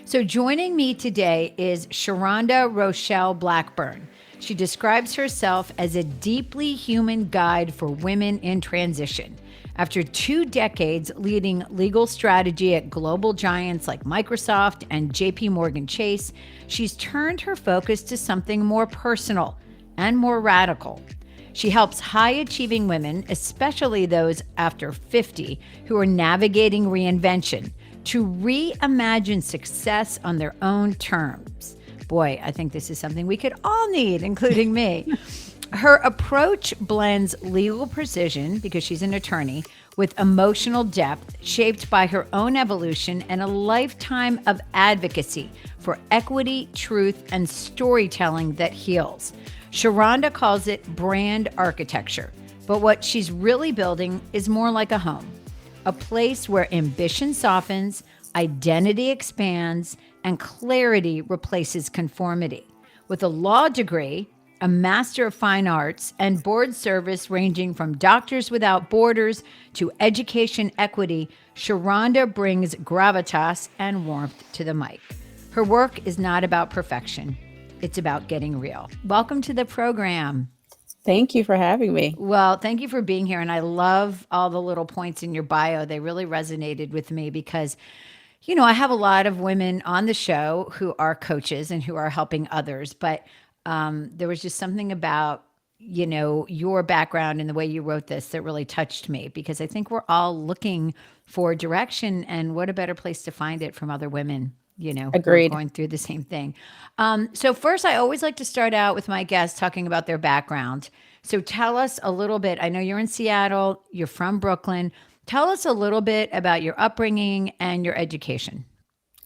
So joining me today is Sheronda Rochelle Blackburn. She describes herself as a deeply human guide for women in transition. After 2 decades leading legal strategy at global giants like Microsoft and JPMorgan Chase, she's turned her focus to something more personal and more radical. She helps high achieving women, especially those after 50, who are navigating reinvention, to reimagine success on their own terms. Boy, I think this is something we could all need, including me. Her approach blends legal precision, because she's an attorney, with emotional depth shaped by her own evolution and a lifetime of advocacy for equity, truth, and storytelling that heals. Sheronda calls it brand architecture, but what she's really building is more like a home, a place where ambition softens, identity expands, and clarity replaces conformity. With a law degree, a Master of Fine Arts, and board service ranging from Doctors Without Borders to education equity, Sheronda brings gravitas and warmth to the mic. Her work is not about perfection. It's about getting real. Welcome to the program. Thank you for having me. Well, thank you for being here. And I love all the little points in your bio. They really resonated with me because, I have a lot of women on the show who are coaches and who are helping others. But there was just something about, your background and the way you wrote this that really touched me, because I think we're all looking for direction, and what a better place to find it from other women, who are Agreed. going through the same thing. So first, I always like to start out with my guests talking about their background. So tell us a little bit. I know you're in Seattle, you're from Brooklyn. Tell us a little bit about your upbringing and your education.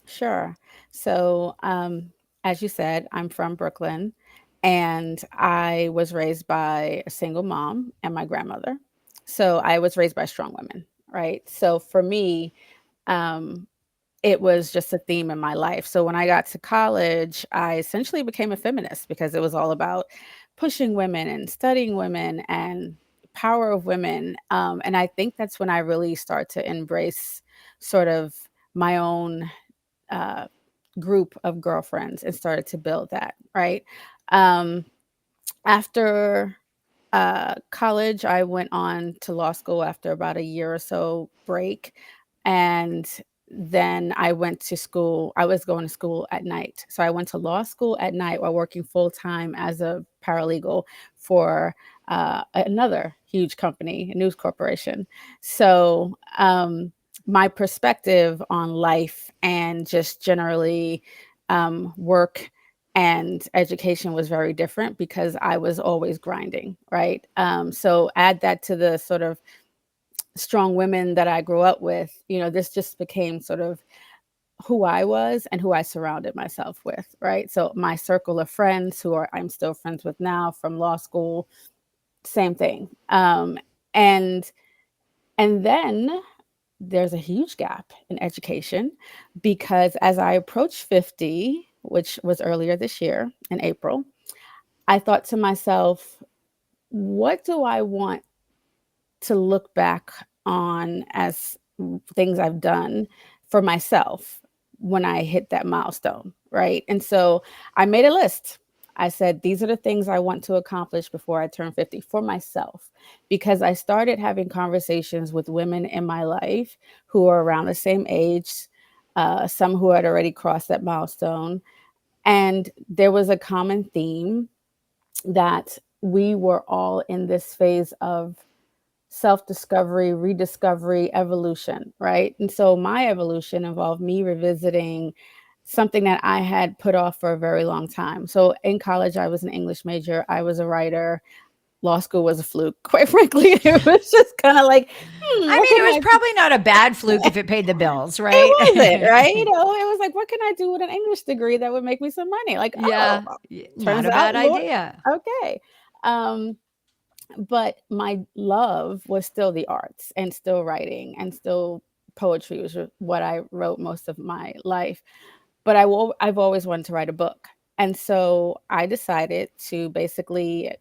Sure. So, as you said, I'm from Brooklyn and I was raised by a single mom and my grandmother. So, I was raised by strong women, right? So, for me, um, it was just a theme in my life. So, when I got to college, I essentially became a feminist because it was all about pushing women and studying women and power of women. And I think that's when I really start to embrace sort of my own uh, group of girlfriends and started to build that, right? Um, After college, I went on to law school after about a year or so break. And then I went to school. I was going to school at night. So I went to law school at night while working full time as a paralegal for another huge company, a news corporation. So, my perspective on life and just generally work and education was very different because I was always grinding, right? So add that to the sort of strong women that I grew up with, this just became sort of who I was and who I surrounded myself with, right? So my circle of friends I'm still friends with now from law school, same thing. And and then there's a huge gap in education because as I approached 50, which was earlier this year in April, I thought to myself, what do I want to look back on as things I've done for myself when I hit that milestone, right? And so I made a list. I said, these are the things I want to accomplish before I turn 50 for myself, because I started having conversations with women in my life who are around the same age, some who had already crossed that milestone. And there was a common theme that we were all in this phase of self discovery, rediscovery, evolution, right? And so my evolution involved me revisiting something that I had put off for a very long time. So in college, I was an English major, I was a writer. Law school was a fluke, quite frankly. It was just kind of like, I what mean, can it was I probably not a bad fluke if it paid the bills, right? it wasn't, right? It was like, what can I do with an English degree that would make me some money? Like, oh, Yeah, not turns a out, bad Lord, idea. okay. Um, but my love was still the arts and still writing and still poetry was what I wrote most of my life. But I've always wanted to write a book. And so I decided to basically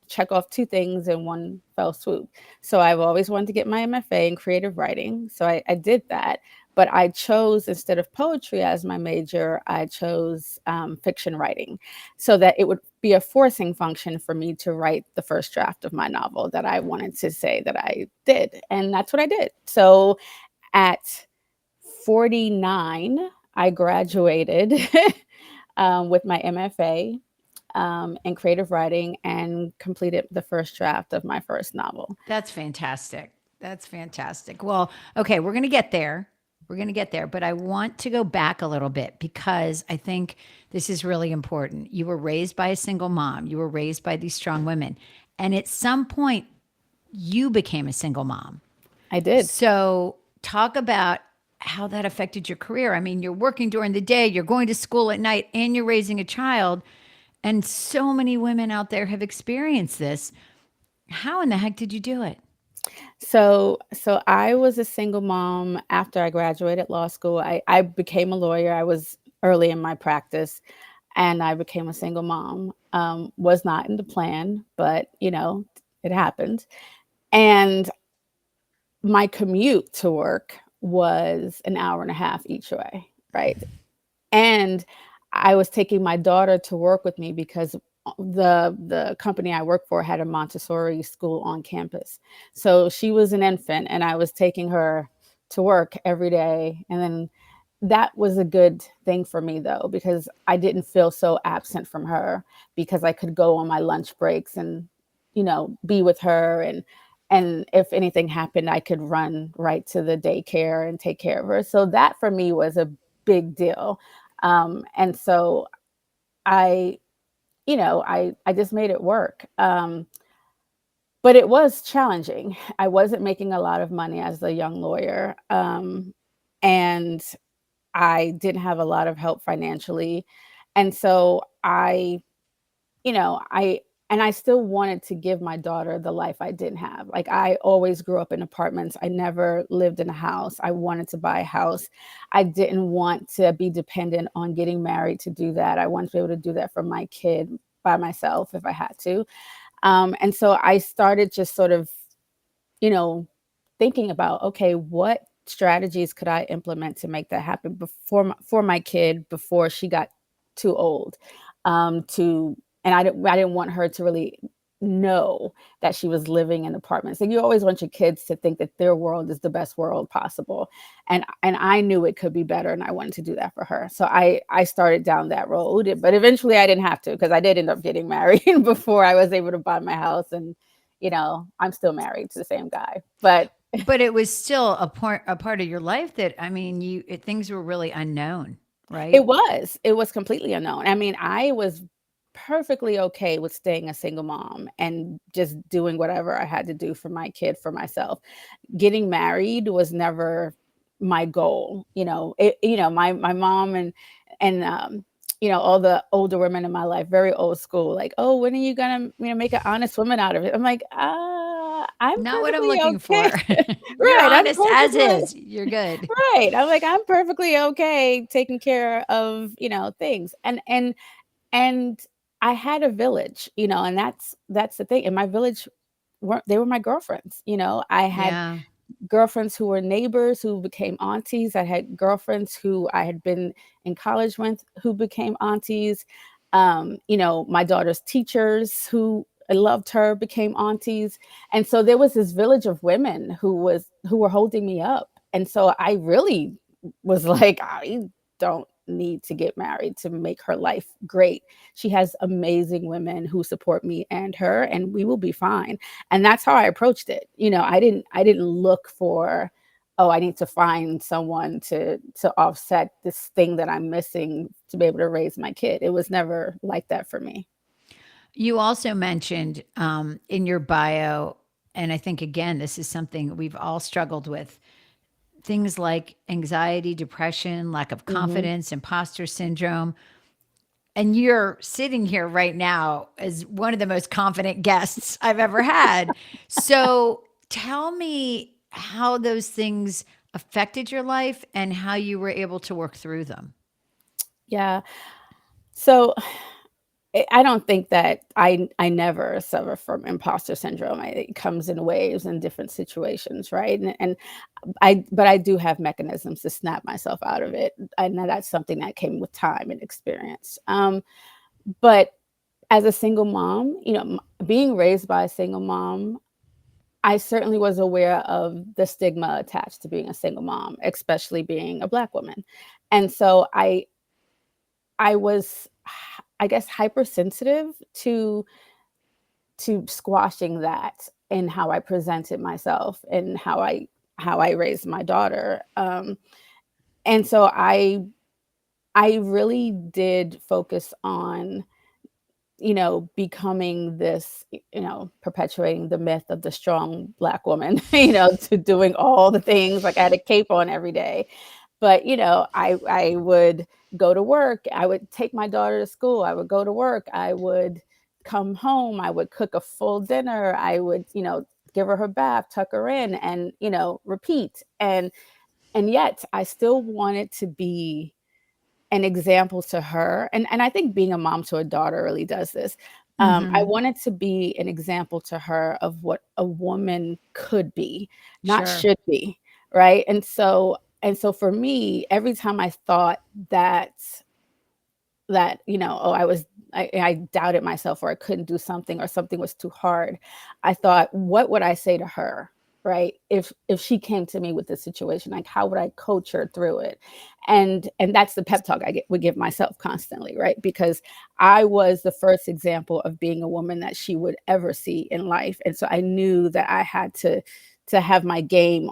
check off two things in one fell swoop. So I've always wanted to get my MFA in creative writing. So I did that. But I chose, instead of poetry as my major, I chose fiction writing so that it would be a forcing function for me to write the first draft of my novel that I wanted to say that I did. And that's what I did. So at 49, I graduated with my MFA in creative writing and completed the first draft of my first novel. That's fantastic. That's fantastic. Well, okay, we're going to get there. We're going to get there, but I want to go back a little bit because I think this is really important. You were raised by a single mom, you were raised by these strong women, and at some point, you became a single mom. I did. So, talk about how that affected your career. I mean, you're working during the day, you're going to school at night, and you're raising a child. And so many women out there have experienced this. How in the heck did you do it? So I was a single mom after I graduated law school. I became a lawyer. I was early in my practice and I became a single mom. Was not in the plan, but it happened. And my commute to work was an hour and a half each way, right? And I was taking my daughter to work with me because the company I worked for had a Montessori school on campus. So she was an infant and I was taking her to work every day. And then that was a good thing for me though, because I didn't feel so absent from her because I could go on my lunch breaks and, be with her and if anything happened, I could run right to the daycare and take care of her. So that for me was a big deal. And so I, I just made it work. But it was challenging. I wasn't making a lot of money as a young lawyer. And I didn't have a lot of help financially. And so I and I still wanted to give my daughter the life I didn't have. Like I always grew up in apartments. I never lived in a house. I wanted to buy a house. I didn't want to be dependent on getting married to do that. I wanted to be able to do that for my kid by myself if I had to. And so I started just sort of, you know, thinking about, okay, what strategies could I implement to make that happen for my kid before she got too old to and I didn't want her to really know that she was living in apartments. And you always want your kids to think that their world is the best world possible. And I knew it could be better and I wanted to do that for her. So I started down that road, but eventually I didn't have to because I did end up getting married before I was able to buy my house and I'm still married to the same guy. But But it was still a part of your life that I mean, things were really unknown, right? it was completely unknown. I mean, I was perfectly okay with staying a single mom and just doing whatever I had to do for my kid, for myself. Getting married was never my goal. My mom and all the older women in my life, very old school, like, oh, when are you gonna make an honest woman out of it? I'm like, I'm Not what I'm perfectly looking okay. for. You're Right. I'm honest as perfectly is. You're good. right. I'm like, I'm perfectly okay taking care of, things. And I had a village, and that's the thing. And my village they were my girlfriends. I had Yeah. girlfriends who were neighbors who became aunties. I had girlfriends who I had been in college with who became aunties. My daughter's teachers who I loved her became aunties. And so there was this village of women who were holding me up. And so I really was like, I don't need to get married to make her life great. She has amazing women who support me and her, and we will be fine. And that's how I approached it. I didn't look for, oh, I need to find someone to offset this thing that I'm missing to be able to raise my kid. It was never like that for me. You also mentioned in your bio, and I think again, this is something we've all struggled with, things like anxiety, depression, lack of Hmm. confidence, imposter syndrome. And you're sitting here right now as one of the most confident guests I've ever had. So tell me how those things affected your life and how you were able to work through them. Yeah. So I don't think that I never suffer from imposter syndrome. It comes in waves in different situations, right? And but I do have mechanisms to snap myself out of it. And that's something that came with time and experience. But as a single mom, being raised by a single mom, I certainly was aware of the stigma attached to being a single mom, especially being a Black woman. And so I was, I guess, hypersensitive to squashing that in how I presented myself and how I raised my daughter. And so I really did focus on, becoming this, perpetuating the myth of the strong Black woman, to doing all the things like I had a cape on every day. But, I would go to work, I would take my daughter to school, I would go to work, I would come home, I would cook a full dinner, I would, give her bath, tuck her in, and, repeat. And yet I still wanted to be an example to her. And I think being a mom to a daughter really does this. I Hmm. wanted to be an example to her of what a woman could be, not Sure. should be, right? And so for me, every time I thought that oh, I doubted myself, or I couldn't do something, or something was too hard, I thought, what would I say to her, right? If she came to me with this situation, like, how would I coach her through it? And that's the pep talk would give myself constantly, right? Because I was the first example of being a woman that she would ever see in life, and so I knew that I had to have my game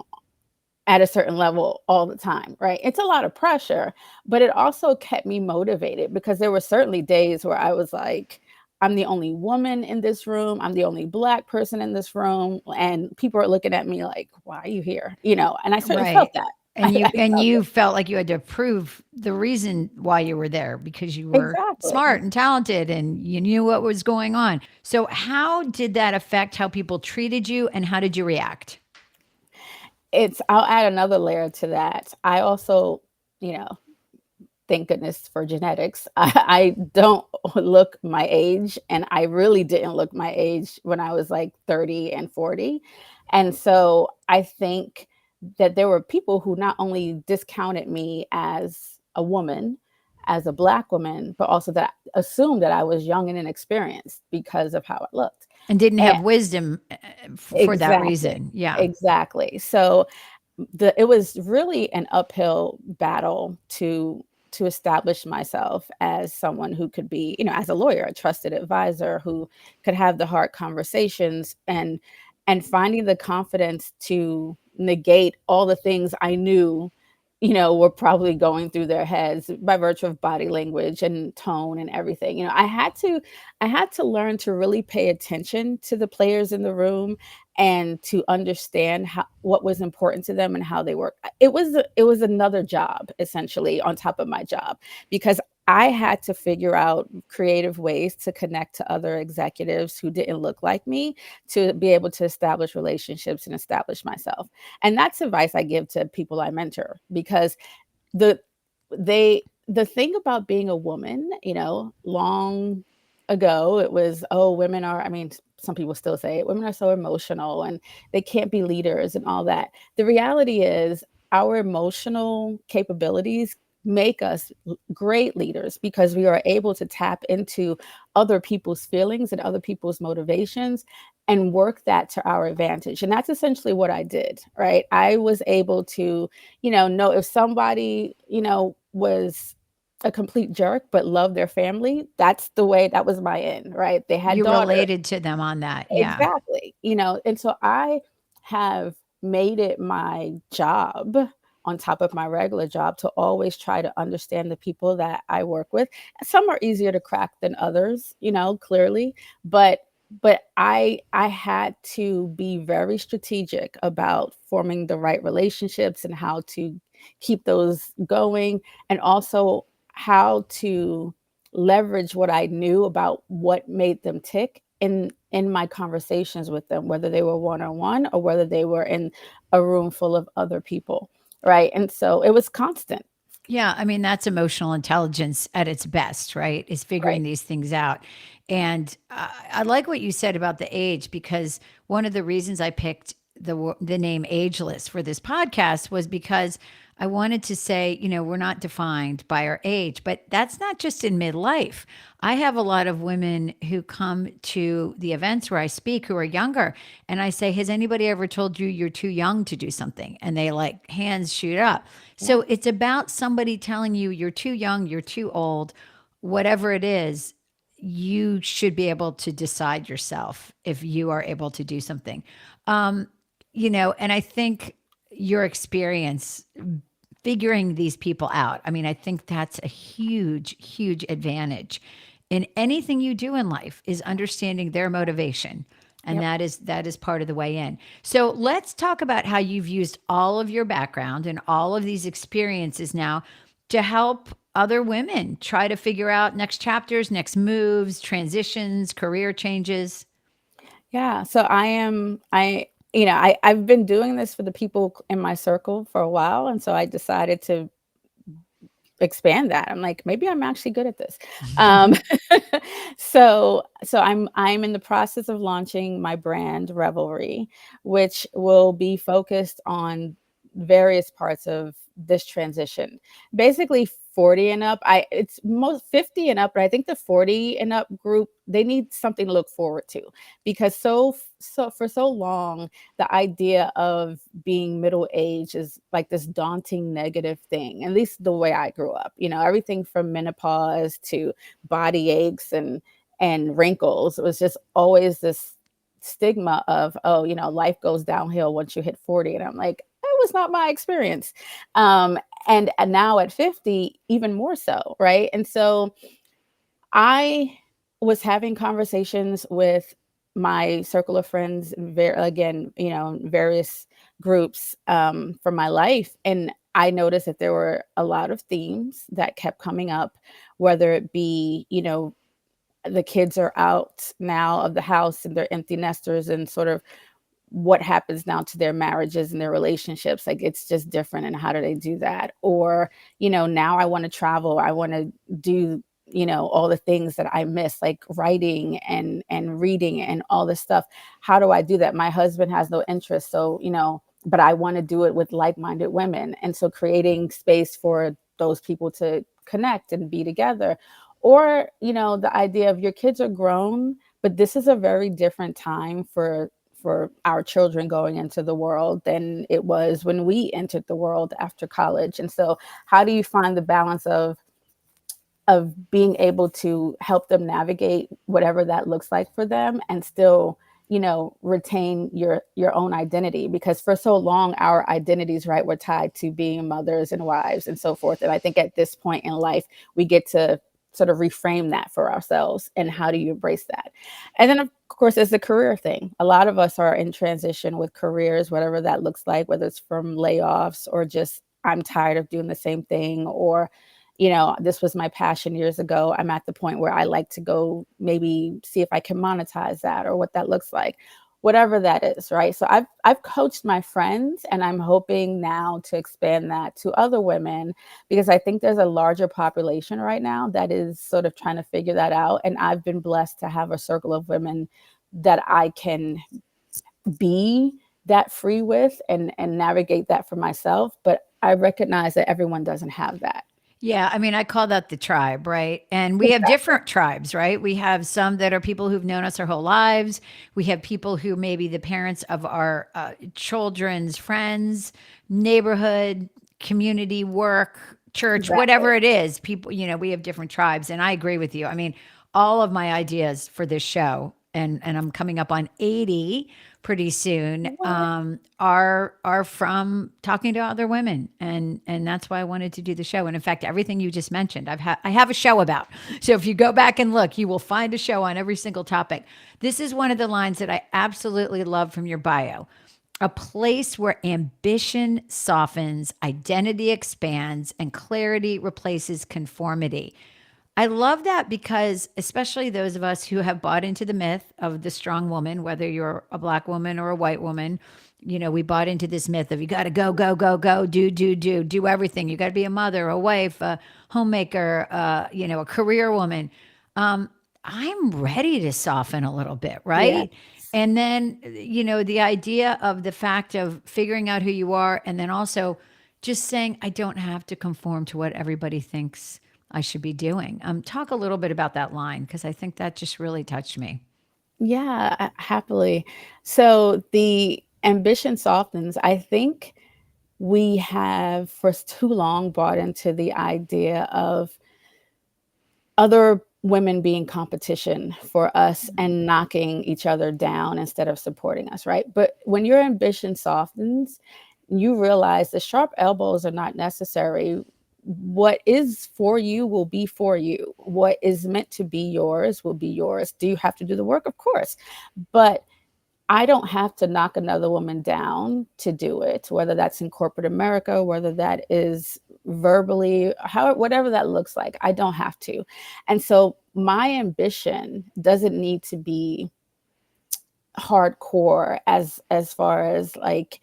at a certain level all the time, right? It's a lot of pressure, but it also kept me motivated, because there were certainly days where I was like, I'm the only woman in this room, I'm the only Black person in this room, and people are looking at me like, why are you here? And I certainly felt Right. that. And I you and felt you it. felt like you had to prove the reason why you were there because you were Exactly. smart and talented and you knew what was going on. So how did that affect how people treated you and how did you react? I'll add another layer to that. I also, you know, thank goodness for genetics. I don't look my age, and I really didn't look my age when I was like 30 and 40. And so I think that there were people who not only discounted me as a woman, as a Black woman, but also that assumed that I was young and inexperienced because of how I looked. And didn't And have wisdom for that exactly, reason. Yeah. exactly. So it was really an uphill battle to establish myself as someone who could be, as a lawyer, a trusted advisor who could have the hard conversations, and finding the confidence to negate all the things I knew, were probably going through their heads by virtue of body language and tone and everything. I had to learn to really pay attention to the players in the room, and to understand what was important to them and how they work. It was another job, essentially, on top of my job, because I had to figure out creative ways to connect to other executives who didn't look like me, to be able to establish relationships and establish myself. And that's advice I give to people I mentor, because the the thing about being a woman, long ago, it was, oh, women are, I mean, some people still say it, women are so emotional and they can't be leaders and all that. The reality is, our emotional capabilities make us great leaders, because we are able to tap into other people's feelings and other people's motivations and work that to our advantage. And that's essentially what I did, right? I was able to, know if somebody, was a complete jerk but loved their family. That was my end, right? They had You daughter. related to them on that. Yeah. Exactly. And so I have made it my job, on top of my regular job, to always try to understand the people that I work with. Some are easier to crack than others, clearly, but I had to be very strategic about forming the right relationships and how to keep those going, and also how to leverage what I knew about what made them tick in my conversations with them, whether they were one on one or whether they were in a room full of other people, right? And so it was constant. Yeah, I mean, that's emotional intelligence at its best, right? Is figuring Right. these things out. And I like what you said about the age, because one of the reasons I picked the name Ageless for this podcast was because I wanted to say, we're not defined by our age, but that's not just in midlife. I have a lot of women who come to the events where I speak who are younger, and I say, "Has anybody ever told you you're too young to do something?" And they like hands shoot up. Yeah. So it's about somebody telling you you're too young, you're too old, whatever it is, you should be able to decide yourself if you are able to do something. Um, and I think your experience figuring these people out, I mean, I think that's a huge, huge advantage in anything you do in life is understanding their motivation. And Yep. that is part of the way in. So let's talk about how you've used all of your background and all of these experiences now to help other women try to figure out next chapters, next moves, transitions, career changes. Yeah. So I've been doing this for the people in my circle for a while. And so I decided to expand that. I'm like, maybe I'm actually good at this. Um, so I'm in the process of launching my brand Revelry, which will be focused on various parts of this transition. Basically 40 and up. It's most 50 and up, but I think the 40 and up group, they need something to look forward to because so for so long the idea of being middle age is like this daunting negative thing, at least the way I grew up. Everything from menopause to body aches and wrinkles, it was just always this stigma of, oh, life goes downhill once you hit 40. And I'm like, that was not my experience. And now at 50, even more so, right? And so I was having conversations with my circle of friends, again, various groups from my life. And I noticed that there were a lot of themes that kept coming up, whether it be, the kids are out now of the house and they're empty nesters, and sort of what happens now to their marriages and their relationships. Like, it's just different, and how do they do that? Or, now I want to travel, I want to do, all the things that I miss, like writing and reading and all this stuff. How do I do that? My husband has no interest, so, but I want to do it with like-minded women. And so creating space for those people to connect and be together. Or, the idea of your kids are grown, but this is a very different time for our children going into the world than it was when we entered the world after college. And so how do you find the balance of being able to help them navigate whatever that looks like for them, and still, retain your own identity? Because for so long our identities, right, were tied to being mothers and wives and so forth. And I think at this point in life we get to sort of reframe that for ourselves. And how do you embrace that? And then of course it's the career thing. A lot of us are in transition with careers, whatever that looks like, whether it's from layoffs or just I'm tired of doing the same thing, or this was my passion years ago. I'm at the point where I like to go maybe see if I can monetize that, or what that looks like, whatever that is, right? So I've coached my friends, and I'm hoping now to expand that to other women, because I think there's a larger population right now that is sort of trying to figure that out. And I've been blessed to have a circle of women that I can be that free with and navigate that for myself. But I recognize that everyone doesn't have that. Yeah, I mean, I call that the tribe, right? And we have Exactly. different tribes, right? We have some that are people who've known us our whole lives. We have people who may be the parents of our children's friends, neighborhood, community, work, church, Exactly. whatever it is. People, we have different tribes. And I agree with you. I mean, all of my ideas for this show, and I'm coming up on 80 pretty soon, What? are from talking to other women, and that's why I wanted to do the show. And in fact, everything you just mentioned, I have a show about. So if you go back and look, you will find a show on every single topic. This is one of the lines that I absolutely love from your bio: a place where ambition softens, identity expands, and clarity replaces conformity. I love that because, especially those of us who have bought into the myth of the strong woman, whether you're a black woman or a white woman, we bought into this myth of you got to go, go, go, go, do everything. You got to be a mother, a wife, a homemaker, a career woman. Um, I'm ready to soften a little bit, Yeah. right? And then, the idea of the fact of figuring out who you are, and then also just saying, I don't have to conform to what everybody thinks I should be doing. Talk a little bit about that line because I think that just really touched me. Yeah, happily. So the ambition softens. I think we have for too long bought into the idea of other women being competition for us and knocking each other down instead of supporting us, right? But when your ambition softens, you realize the sharp elbows are not necessary. What is for you will be for you. What is meant to be yours will be yours. Do you have to do the work? Of course. But I don't have to knock another woman down to do it, whether that's in corporate America, whether that is verbally, how whatever that looks like. I don't have to. And so my ambition doesn't need to be hardcore as far as like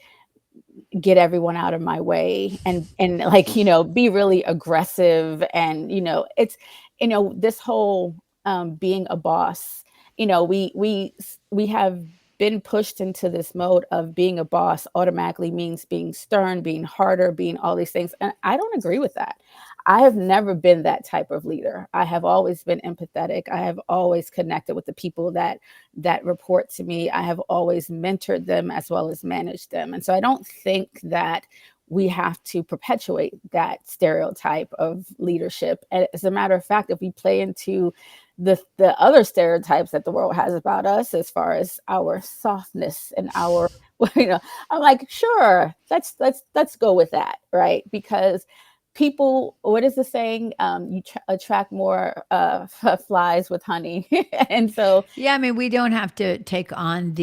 get everyone out of my way and like be really aggressive and it's this whole being a boss. We have been pushed into this mode of being a boss automatically means being stern, being harder, being all these things, and I don't agree with that. I have never been that type of leader. I have always been empathetic. I have always connected with the people that report to me. I have always mentored them as well as managed them. And so I don't think that we have to perpetuate that stereotype of leadership. And as a matter of fact, if we play into the other stereotypes that the world has about us, as far as our softness and our, I'm like, sure, let's go with that, right? Because people, what is the saying? You attract more flies with honey. And so, Yeah, I mean, we don't have to take on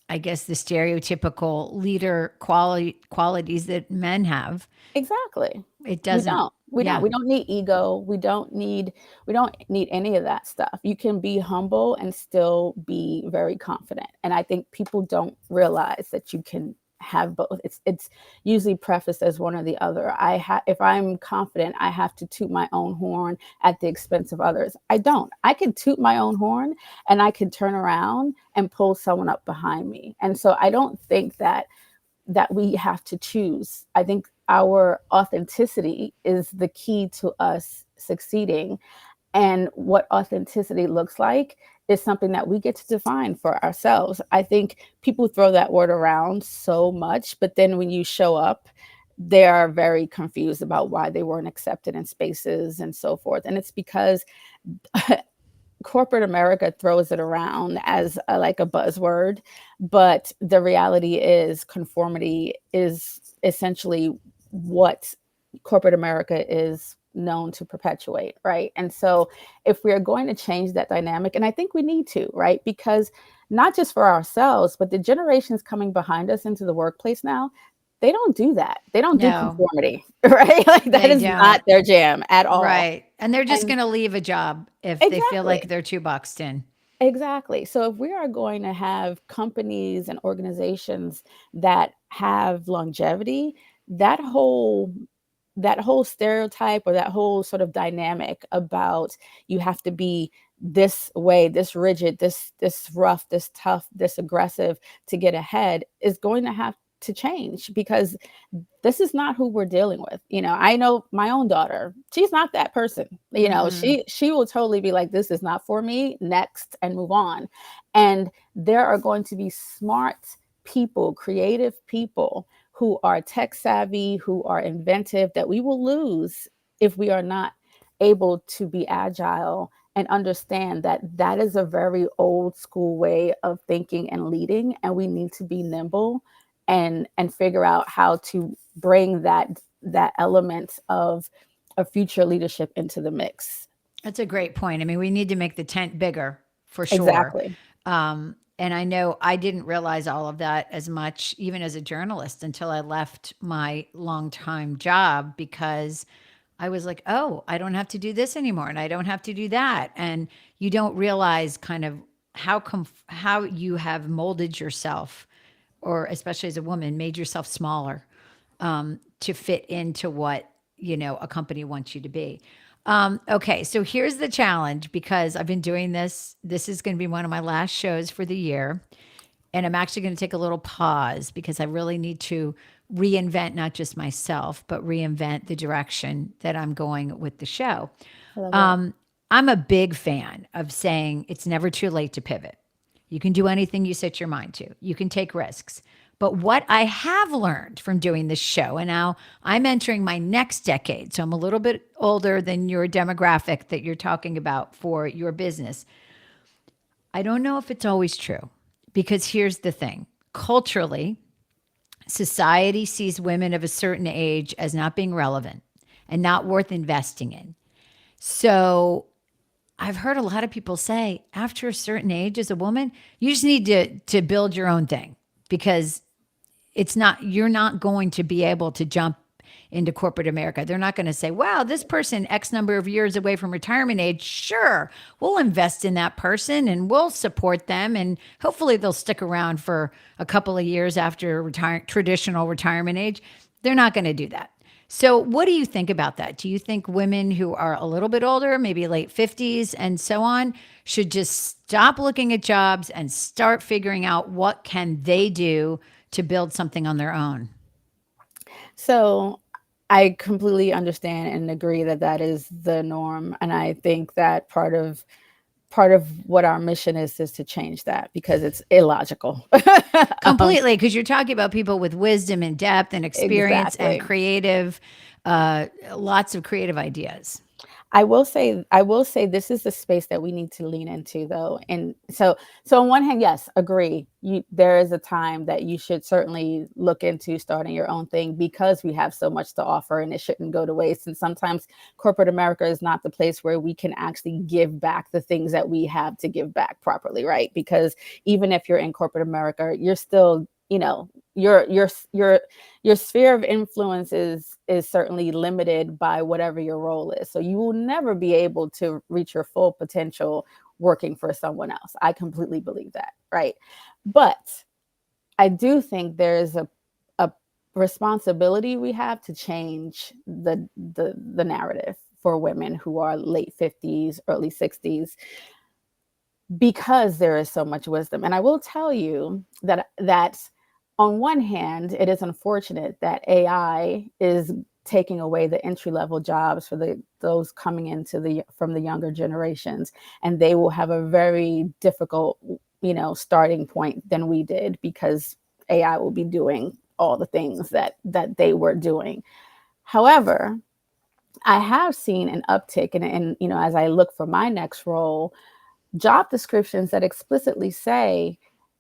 I guess, the stereotypical leader qualities that men have. exactly. It We doesn't. don't. We don't. Yeah. We don't need ego. We don't need any of that stuff. You can be humble and still be very confident. And I think people don't realize that you can have both. It's usually prefaced as one or the other. If I'm confident, I have to toot my own horn at the expense of others. I don't. I can toot my own horn and I can turn around and pull someone up behind me. And so I don't think that we have to choose. I think our authenticity is the key to us succeeding. And what authenticity looks like is something that we get to define for ourselves. I think people throw that word around so much, but then when you show up, they are very confused about why they weren't accepted in spaces and so forth. And it's because corporate America throws it around as like a buzzword, but the reality is conformity is essentially what corporate America is known to perpetuate, right? And so if we're going to change that dynamic, and I think we need to, right? Because not just for ourselves, but the generations coming behind us into the workplace now, they don't do that. They don't do No, conformity, right? Like that they is not don't. their jam at all. Right. And they're just And going to leave a job if they feel like exactly. they're too boxed in. Exactly. So if we are going to have companies and organizations that have longevity, that whole that whole stereotype or that whole sort of dynamic about you have to be this way, this rigid, this rough, this tough, this aggressive to get ahead is going to have to change because this is not who we're dealing with. I know my own daughter, she's not that person. Mm-mm. She will totally be like, this is not for me, next, and move on. And there are going to be smart people, creative people who are tech savvy, who are inventive, that we will lose if we are not able to be agile and understand that that is a very old school way of thinking and leading, and we need to be nimble and figure out how to bring that element of a future leadership into the mix. That's a great point. I mean, we need to make the tent bigger for sure. Exactly. And I know I didn't realize all of that as much, even as a journalist, until I left my longtime job because I was like, oh, I don't have to do this anymore and I don't have to do that. And you don't realize kind of how you have molded yourself, or especially as a woman, made yourself smaller to fit into what, a company wants you to be. Okay, so here's the challenge, because I've been doing this. This is going to be one of my last shows for the year. And I'm actually going to take a little pause because I really need to reinvent not just myself, but reinvent the direction that I'm going with the show. I love that. Um, I'm a big fan of saying it's never too late to pivot. You can do anything you set your mind to, you can take risks. But what I have learned from doing this show, and now I'm entering my next decade, so I'm a little bit older than your demographic that you're talking about for your business. I don't know if it's always true, because here's the thing: culturally, society sees women of a certain age as not being relevant and not worth investing in. So I've heard a lot of people say after a certain age as a woman, you just need to build your own thing, because you're not going to be able to jump into corporate America. They're not going to say, wow, this person X number of years away from retirement age. Sure, we'll invest in that person and we'll support them. And hopefully they'll stick around for a couple of years after traditional retirement age. They're not going to do that. So what do you think about that? Do you think women who are a little bit older, maybe late 50s and so on, should just stop looking at jobs and start figuring out what can they do to build something on their own? So I completely understand and agree that that is the norm. And I think that part of what our mission is to change that, because it's illogical. Completely, because you're talking about people with wisdom and depth and experience and Exactly. creative, lots of creative ideas. I will say this is the space that we need to lean into, though. And so on one hand, yes, agree. There is a time that you should certainly look into starting your own thing, because we have so much to offer and it shouldn't go to waste. And sometimes corporate America is not the place where we can actually give back the things that we have to give back properly, right? Because even if you're in corporate America, you're still, your sphere of influence is certainly limited by whatever your role is. So you will never be able to reach your full potential working for someone else. I completely believe that, right? But I do think there's a responsibility we have to change the narrative for women who are late 50s, early 60s, because there is so much wisdom. And I will tell you that on one hand, it is unfortunate that AI is taking away the entry level jobs for those coming into from the younger generations, and they will have a very difficult, starting point than we did, because AI will be doing all the things that they were doing. However, I have seen an uptick, and as I look for my next role, job descriptions that explicitly say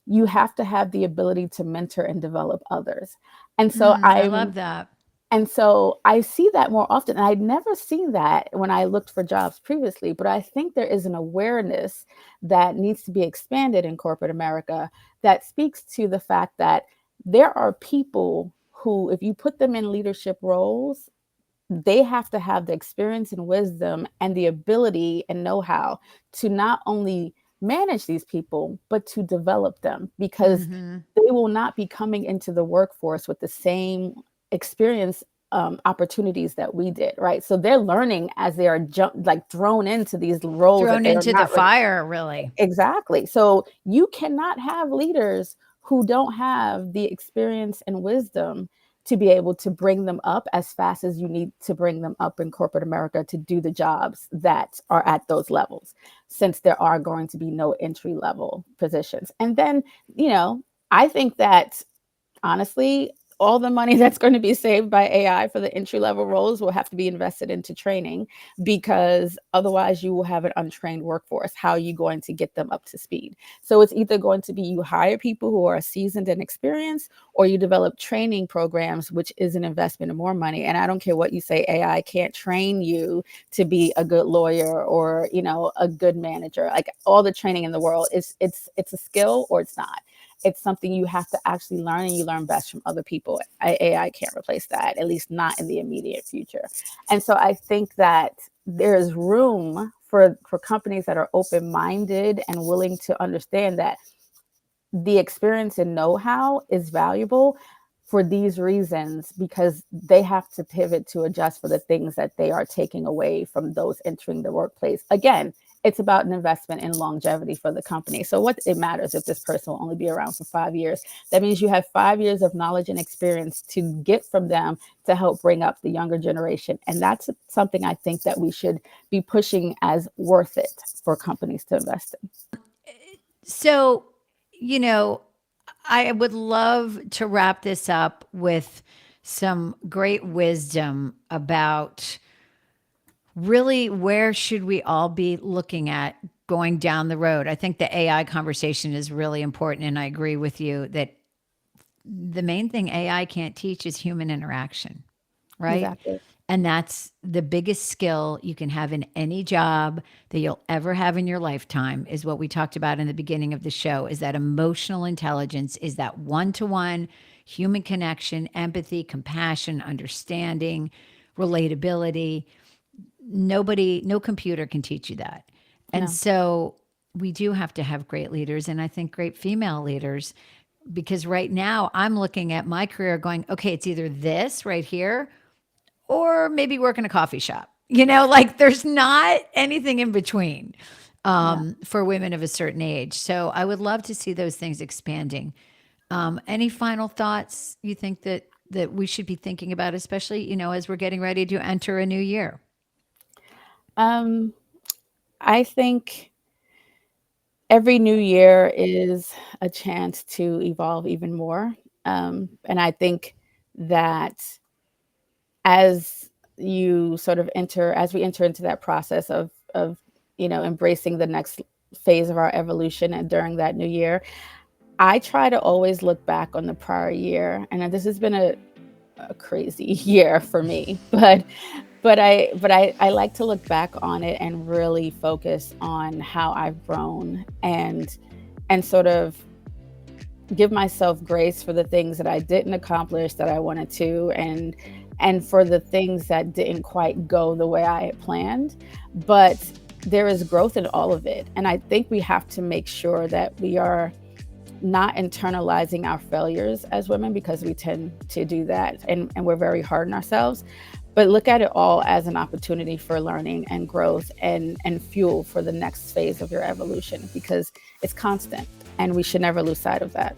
you have to have the ability to mentor and develop others. And so I love that. I see that more often. And I'd never seen that when I looked for jobs previously, but I think there is an awareness that needs to be expanded in corporate America that speaks to the fact that there are people who, if you put them in leadership roles, they have to have the experience and wisdom and the ability and know-how to not only manage these people, but to develop them, because they will not be coming into the workforce with the same experience opportunities that we did, right? So they're learning as they are thrown into these roles that Thrown they are into the not fire, really. exactly. So you cannot have leaders who don't have the experience and wisdom to be able to bring them up as fast as you need to bring them up in corporate America to do the jobs that are at those levels, since there are going to be no entry level positions. And then, I think that honestly, all the money that's going to be saved by AI for the entry level roles will have to be invested into training, because otherwise you will have an untrained workforce. How are you going to get them up to speed? So it's either going to be you hire people who are seasoned and experienced, or you develop training programs, which is an investment of more money. And I don't care what you say, AI can't train you to be a good lawyer or, a good manager. Like, all the training in the world it's a skill or it's not. it's something you have to actually learn, and you learn best from other people. AI can't replace that, at least not in the immediate future. And so I think that there is room for companies that are open-minded and willing to understand that the experience and know-how is valuable for these reasons, because they have to pivot to adjust for the things that they are taking away from those entering the workplace. Again, it's about an investment in longevity for the company. So what it matters if this person will only be around for 5 years. That means you have 5 years of knowledge and experience to get from them to help bring up the younger generation. And that's something I think that we should be pushing as worth it for companies to invest in. So, you know, I would love to wrap this up with some great wisdom about really where should we all be looking at going down the road. I think the AI conversation is really important, and I agree with you that the main thing AI can't teach is human interaction, right? Exactly. And that's the biggest skill you can have in any job that you'll ever have in your lifetime, is what we talked about in the beginning of the show, is that emotional intelligence, is that one-to-one human connection, empathy, compassion, understanding, relatability. Nobody, no computer can teach you that. And No. so we do have to have great leaders, and I think great female leaders, because right now I'm looking at my career going, okay, it's either this right here or maybe work in a coffee shop. Like there's not anything in between Yeah. for women of a certain age. So I would love to see those things expanding. Any final thoughts you think that we should be thinking about, especially, as we're getting ready to enter a new year? Um, I think every new year is a chance to evolve even more. And I think that as as we enter into that process of embracing the next phase of our evolution, and during that new year, I try to always look back on the prior year. And this has been a crazy year for me, but I like to look back on it and really focus on how I've grown, and sort of give myself grace for the things that I didn't accomplish that I wanted to, and for the things that didn't quite go the way I had planned. But there is growth in all of it. And I think we have to make sure that we are not internalizing our failures as women, because we tend to do that, and we're very hard on ourselves. But look at it all as an opportunity for learning and growth, and fuel for the next phase of your evolution, because it's constant and we should never lose sight of that.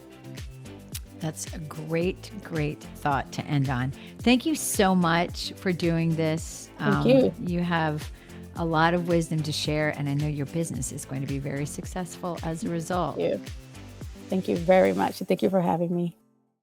That's a great, great thought to end on. Thank you so much for doing this. Thank you. You have a lot of wisdom to share, and I know your business is going to be very successful as a result. Thank you. Thank you very much. Thank you for having me.